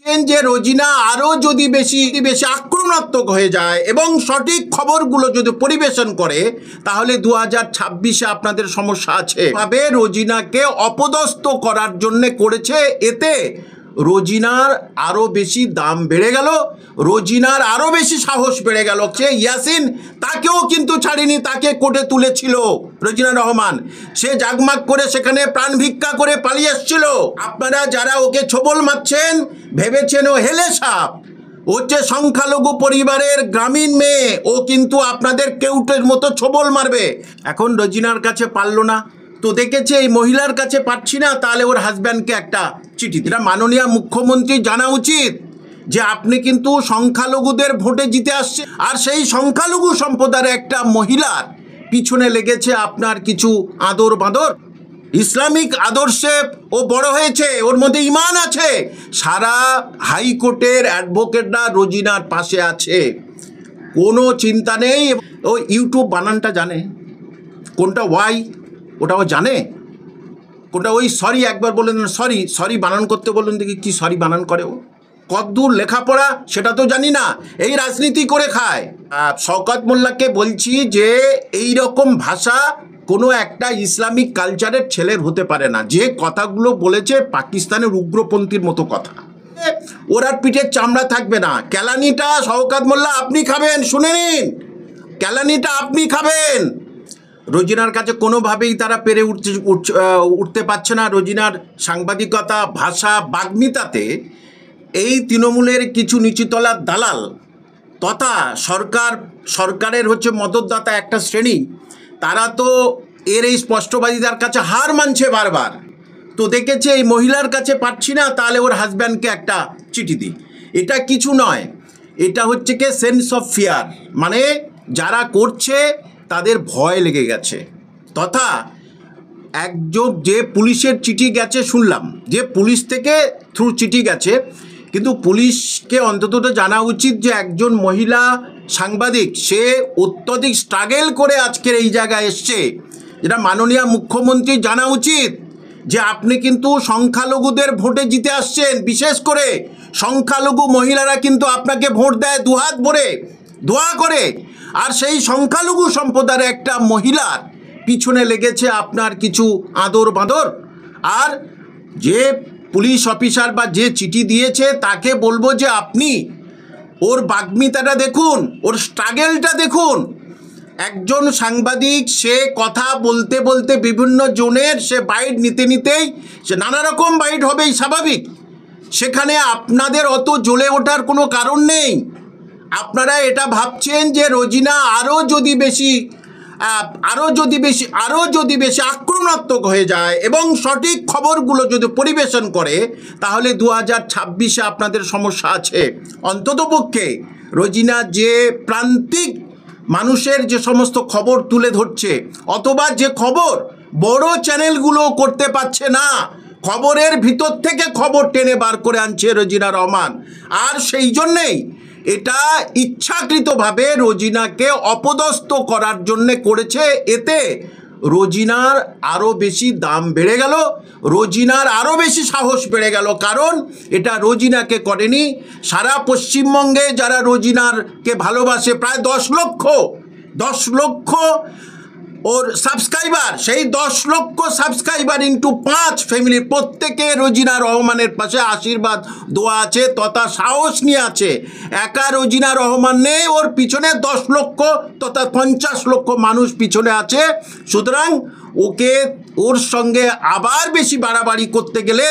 যে রোজিনা আরো যদি বেশি বেশি আক্রমণাত্মক হয়ে যায় এবং সঠিক খবরগুলো যদি পরিবেশন করে তাহলে 2026-এ আপনাদের সমস্যা আছে। ভাবে রোজিনাকে অপদস্থ করার জন্য করেছে, এতে রোজিনার আরো বেশি দাম বেড়ে গেল, রোজিনার আরো বেশি সাহস বেড়ে গেল। সে ইয়াসিন তাকেও কিন্তু ছাড়েনি, তাকে কোর্টে তুলেছিল রোজিনা রহমান, সে জাগমাগ করে সেখানে প্রাণ ভিক্ষা করে পালিয়ে এসেছিল। আপনারা যারা ওকে ছোবল মারছেন ভেবেছেন ও হেলে সাপ, ও হচ্ছে সংখ্যালঘু পরিবারের গ্রামীণ মেয়ে, ও কিন্তু আপনাদের কেউটের মতো ছোবল মারবে। এখন রোজিনার কাছে পারলো না তো দেখেছে এই মহিলার কাছে পাচ্ছি না, তাহলে ওর হাজব্যান্ডকে একটা চিঠি দিল। মাননীয় মুখ্যমন্ত্রী জানা উচিত যে আপনি কিন্তু সংখ্যালঘুদের ভোটে জিতে আসছে, আর সেই সংখ্যালঘু সম্প্রদায়ের একটা মহিলার পিছনে লেগেছে আপনার কিছু আদর বাঁদর। ইসলামিক আদর্শে ও বড় হয়েছে, ওর মধ্যে ঈমান আছে। সারা হাইকোর্টের অ্যাডভোকেটরা রোজিনার পাশে আছে, কোনো চিন্তা নেই। ও ইউটিউব বানানটা জানে, কোনটা ওয়াই ওটাও জানে, কোনটা ওই সরি একবার বললেন সরি সরি বানান করতে বললেন, দেখি কি সরি বানান করে ও, কতদূর লেখাপড়া সেটা তো জানি না, এই রাজনীতি করে খায়। শওকত মোল্লাকে বলছি যে এই রকম ভাষা কোনো একটা ইসলামিক কালচারের ছেলের হতে পারে না। যে কথাগুলো বলেছে পাকিস্তানের উগ্রপন্থীর মতো কথা, ওর আর পিঠের চামড়া থাকবে না। কেলানিটা শওকত মোল্লা আপনি খাবেন, শুনে নিন, কেলানিটা আপনি খাবেন। রোজিনার কাছে কোনোভাবেই তারা পেরে উঠতে পারছে না। রোজিনার সাংবাদিকতা, ভাষা, বাগ্মিতাতে এই তৃণমূলের কিছু নিচুতলার দালাল তথা সরকারের হচ্ছে মদতদাতা একটা শ্রেণী, তারা তো এর এই স্পষ্টবাদিতার কাছে হার মানছে বারবার। তো দেখেছে এই মহিলার কাছে পাচ্ছি না, তাহলে ওর হাজব্যান্ডকে একটা চিঠি দিই। এটা কিছু নয়, এটা হচ্ছে কি সেন্স অফ ফিয়ার, মানে যারা করছে তাদের ভয় লেগে গেছে। তথা একজন যে পুলিশের চিঠি গেছে শুনলাম, যে পুলিশ থেকে থ্রু চিঠি গেছে, কিন্তু পুলিশকে অন্তত জানা উচিত যে একজন মহিলা সাংবাদিক সে অত্যধিক স্ট্রাগল করে আজকের এই জায়গায় এসছে। যেটা মাননীয় মুখ্যমন্ত্রী জানা উচিত যে আপনি কিন্তু সংখ্যালঘুদের ভোটে জিতে আসছেন, বিশেষ করে সংখ্যালঘু মহিলারা কিন্তু আপনাকে ভোট দেয় দুহাত ভরে দোয়া করে, আর সেই সংখ্যালঘু সম্প্রদায়ের একটা মহিলার পিছনে লেগেছে আপনার কিছু আদর বাঁদর। আর যে পুলিশ অফিসার বা যে চিঠি দিয়েছে তাকে বলবো যে আপনি ওর বাগ্মিতাটা দেখুন, ওর স্ট্রাগলটা দেখুন। একজন সাংবাদিক সে কথা বলতে বলতে বিভিন্ন জনের সে বাইট নিতেই সে নানা রকম বাইট হবেই স্বাভাবিক, সেখানে আপনাদের অত জ্বলে ওঠার কোনো কারণ নেই। আপনারা এটা ভাবছেন যে রোজিনা আরও যদি বেশি আক্রমণাত্মক হয়ে যায় এবং সঠিক খবরগুলো যদি পরিবেশন করে তাহলে 2026-এ আপনাদের সমস্যা আছে। অন্ততপক্ষে রোজিনা যে প্রান্তিক মানুষের যে সমস্ত খবর তুলে ধরছে, অথবা যে খবর বড় চ্যানেলগুলো করতে পারছে না, খবরের ভিতর থেকে খবর টেনে বার করে আনছে রোজিনা রহমান, আর সেই জন্যেই এটা ইচ্ছাকৃতভাবে রোজিনাকে অপদস্থ করার জন্যে করেছে। এতে রোজিনার আরও বেশি দাম বেড়ে গেল, রোজিনার আরও বেশি সাহস বেড়ে গেল। কারণ এটা রোজিনাকে করেনি, সারা পশ্চিমবঙ্গে যারা রোজিনারকে ভালোবাসে প্রায় 10 লক্ষ ওর সাবস্ক্রাইবার, সেই 10 লক্ষ সাবস্ক্রাইবার ইন্টু 5 ফ্যামিলি, প্রত্যেকে রোজিনা রহমানের পাশে আশীর্বাদ দোয়া আছে তথা সাহস নিয়ে আছে। একা রোজিনা রহমান নেই, ওর পিছনে 10 লক্ষ তথা 50 লক্ষ মানুষ পিছনে আছে। সুতরাং ওর সঙ্গে আবার বেশি বাড়াবাড়ি করতে গেলে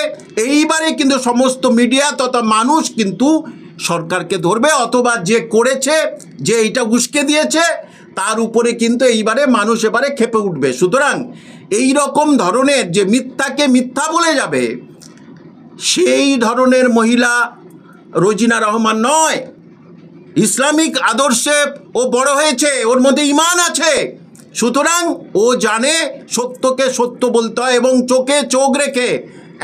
এইবারে কিন্তু সমস্ত মিডিয়া তথা মানুষ কিন্তু সরকারকে ধরবে, অথবা যে করেছে, যে এইটা উস্কে দিয়েছে তার উপরে কিন্তু এইবারে মানুষ এবারে খেপে উঠবে। সুতরাং এই রকম ধরনের যে মিথ্যাকে মিথ্যা বলে যাবে, সেই ধরনের মহিলা রোজিনা রহমান নয়। ইসলামিক আদর্শে ও বড় হয়েছে, ওর মধ্যে ঈমান আছে। সুতরাং ও জানে সত্যকে সত্য বলতে হয় এবং চোখে চোখ রেখে।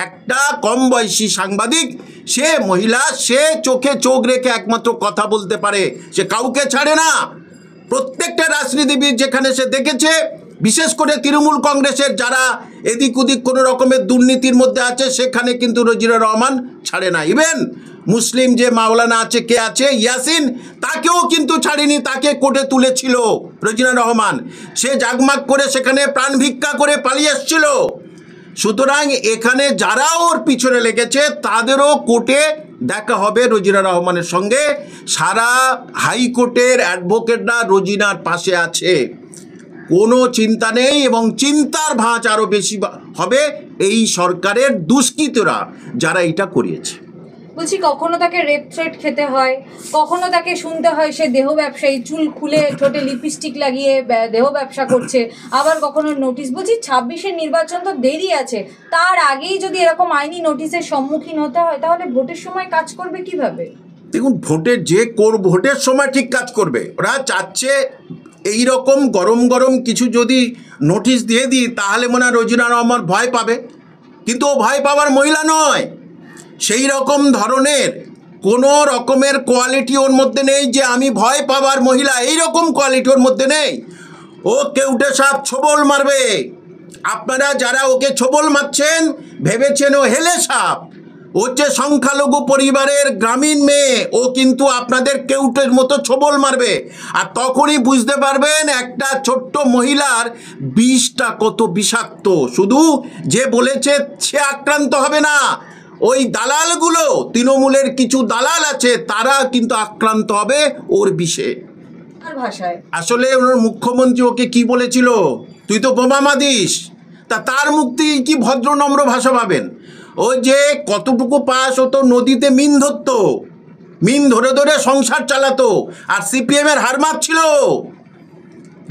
একটা কম বয়সী সাংবাদিক, সে মহিলা, সে চোখে চোখ রেখে একমাত্র কথা বলতে পারে, সে কাউকে ছাড়ে না। প্রত্যেকটা রাজনীতিবিদ যেখানে সে দেখেছে, বিশেষ করে তৃণমূল কংগ্রেসের যারা এদিক ওদিক কোনো রকমের দুর্নীতির মধ্যে আছে, সেখানে কিন্তু রোজিনা রহমান ছাড়ে না। ইভেন মুসলিম যে মাওলানা আছে, কে আছে, ইয়াসিন, তাকেও কিন্তু ছাড়েনি, তাকে কোর্টে তুলেছিল রোজিনা রহমান। সে জাগমাগ করে সেখানে প্রাণ ভিক্ষা করে পালিয়ে এসেছিল। সুতরাং এখানে যারা ওর পিছনে লেগেছে তাদেরও কোর্টে দেখা হবে রোজিনা রহমানের সঙ্গে। সারা হাইকোর্টের অ্যাডভোকেটরা রোজিনার পাশে আছে, কোনো চিন্তা নেই। এবং চিন্তার ভাঁজ আরও বেশি হবে এই সরকারের দুষ্কৃতরা যারা এটা করিয়েছে। বলছি, কখনো তাকে রেপ থ্রেট খেতে হয়, কখনো তাকে শুনতে হয় সে দেহ ব্যবসায়ী, চুল খুলে ঠোঁটে লিপস্টিক লাগিয়ে দেহ ব্যবসা করছে, আবার কখনো নোটিশ। বলছি 26-এর নির্বাচন তো দেরি আছে, তার আগেই যদি এরকম আইনি নোটিশের সম্মুখীন হতে হয় তাহলে ভোটের সময় কাজ করবে কিভাবে? দেখুন, ভোটের সময় ঠিক কাজ করবে। ওরা চাচ্ছে এই রকম গরম গরম কিছু যদি নোটিশ দিয়ে দিই তাহলে মনে হয় রোজিনা রহমান ভয় পাবে, কিন্তু ও ভয় পাওয়ার মহিলা নয়। সেই রকম ধরনের কোনো রকমের কোয়ালিটি ওর মধ্যে নেই যে আমি ভয় পাওয়ার মহিলা, এই রকম কোয়ালিটি ওর মধ্যে নেই। ও কেউটে সাপ ছোবল মারবে। আপনারা যারা ওকে ছোবল মারছেন ভেবেছেন ও হেলে সাপ। ও হচ্ছে সংখ্যালঘু পরিবারের গ্রামীণ মেয়ে, ও কিন্তু আপনাদের কেউটের মতো ছোবল মারবে। আর তখনই বুঝতে পারবেন একটা ছোট্ট মহিলার বিষটা কত বিষাক্ত। শুধু যে বলেছে সে আক্রান্ত হবে না, ওই দালালগুলো, তৃণমূলের কিছু দালাল আছে, তারা কিন্তু আক্রান্ত হবে ওর বিষে। ভাষায় আসলে ওনার মুখ্যমন্ত্রী ওকে কি বলেছিল, তুই তো বোমা মাদিস। তার মুখ থেকে কি ভদ্র নম্র ভাষা পাবেন? ও যে কতটুকু পাস হতো, নদীতে মিন ধরতো, মিন ধরে ধরে সংসার চালাতো। আর সিপিএমের হারমাত ছিল,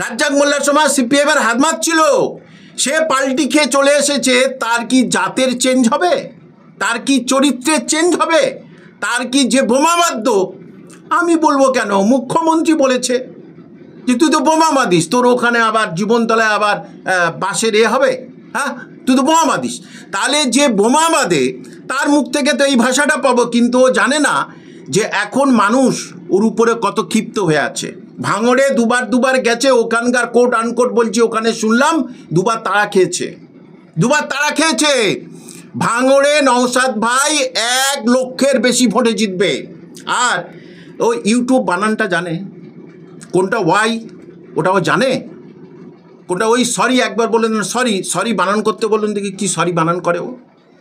রাজ্জাক মোল্লার সময় সিপিএমের হারমাত ছিল। সে পাল্টি খেয়ে চলে এসেছে। তার কি জাতের চেঞ্জ হবে? তার কি চরিত্রের চেঞ্জ হবে? তার কি যে বোমা বাদ্য? আমি বলবো কেন, মুখ্যমন্ত্রী বলেছে যে তুই তো বোমা বাঁধিস, তোর ওখানে আবার জীবনতলায় আবার বাসের হবে? হ্যাঁ, তুই তো বোমা বাঁধিস। তাহলে যে বোমা বাঁধে তার মুখ থেকে তো এই ভাষাটা পাবো, কিন্তু ও জানে না যে এখন মানুষ ওর উপরে কত ক্ষিপ্ত হয়ে আছে। ভাঙড়ে দুবার গেছে, ওখানকার কোর্ট আনকোর্ট বলছি, ওখানে শুনলাম দুবার তাড়া খেয়েছে। ভাঙড়ে নওশাদ ভাই 1 লক্ষের বেশি ভোটে জিতবে। আর ও ইউটিউব বানানটা জানে, কোনটা ওয়াই ওটাও জানে, কোনটা ওই সরি একবার বললেন সরি বানান করতে বললেন, দেখি কি সরি বানান করে ও।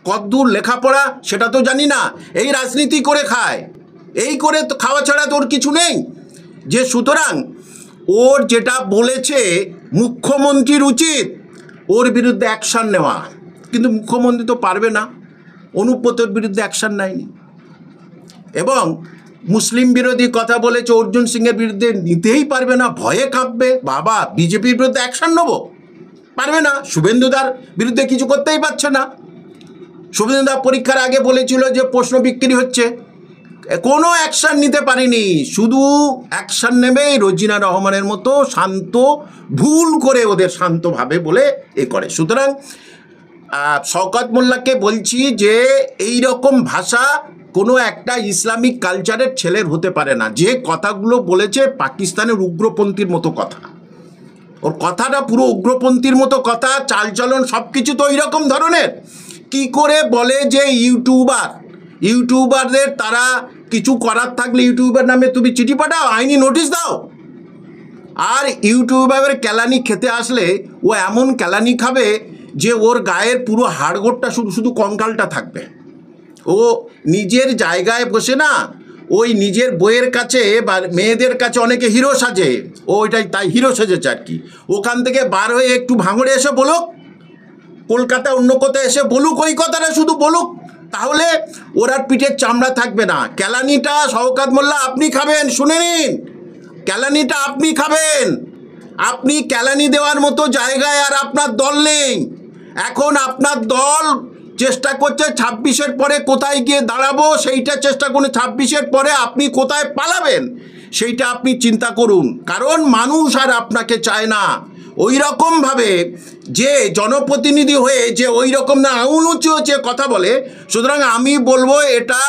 কতদূর লেখাপড়া সেটা তো জানি না, এই রাজনীতি করে খায়, এই করে তো খাওয়া ছাড়া তোর কিছু নেই। যে সুতরাং ওর যেটা বলেছে, মুখ্যমন্ত্রীর উচিত ওর বিরুদ্ধে অ্যাকশান নেওয়া, কিন্তু মুখ্যমন্ত্রী তো পারবে না, অনুব্রতর বিরুদ্ধে অ্যাকশান নেয়নি। এবং মুসলিম বিরোধী কথা বলেছে, অর্জুন সিংয়ের বিরুদ্ধে নিতেই পারবে না, ভয়ে কাঁপবে। বাবা, বিজেপির বিরুদ্ধে অ্যাকশান নেবো, পারবে না। শুভেন্দুদার বিরুদ্ধে কিছু করতেই পারছে না। শুভেন্দুদা পরীক্ষার আগে বলেছিল যে প্রশ্ন বিক্রি হচ্ছে, কোনো অ্যাকশান নিতে পারেনি। শুধু অ্যাকশান নেবে রোজিনা রহমানের মতো শান্ত, ভুল করে ওদের শান্তভাবে বলে এ করে। সুতরাং শওকত মোল্লাকে বলছি যে এই রকম ভাষা কোনো একটা ইসলামিক কালচারের ছেলের হতে পারে না। যে কথাগুলো বলেছে পাকিস্তানের উগ্রপন্থীর মতো কথা, ওর কথাটা পুরো উগ্রপন্থীর মতো কথা, চালচলন সব কিছু তো ওই রকম ধরনের। কি করে বলে যে ইউটিউবারদের তারা কিছু করার থাকলে ইউটিউবার নামে তুমি চিঠি পাঠাও, আইনি নোটিশ দাও। আর ইউটিউবারের কেলানি খেতে আসলে ও এমন কেলানি খাবে যে ওর গায়ের পুরো হাড়গোড়টা শুধু কঙ্কালটা থাকবে। ও নিজের জায়গায় বসে না, ওই নিজের বইয়ের কাছে বা মেয়েদের কাছে অনেকে হিরো সাজে, ও ওইটাই তাই হিরো সেজেছে আর কি। ওখান থেকে বার হয়ে একটু ভাঙড়ে এসে বলুক, কলকাতা অন্য কোথায় এসে বলুক, ওই কথাটা শুধু বলুক, তাহলে ওর আর পিঠের চামড়া থাকবে না। কেলানিটা শওকত মোল্লা আপনি খাবেন, শুনে নিন, কেলানিটা আপনি খাবেন। আপনি কেলানি দেওয়ার মতো জায়গায় আর আপনার দল নেই। এখন আপনার দল চেষ্টা করছে 26-এর পরে কোথায় গিয়ে দাঁড়াবো, সেইটা চেষ্টা করুন। 26-এর পরে আপনি কোথায় পালাবেন সেইটা আপনি চিন্তা করুন, কারণ মানুষ আর আপনাকে চায় না ওই রকমভাবে যে জনপ্রতিনিধি হয়ে যে ওই রকম না উঁচু হচ্ছে কথা বলে। সুতরাং আমি বলবো এটা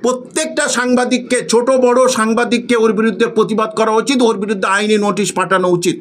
প্রত্যেকটা সাংবাদিককে, ছোট বড় সাংবাদিককে ওর বিরুদ্ধে প্রতিবাদ করা উচিত, ওর বিরুদ্ধে আইনি নোটিশ পাঠানো উচিত।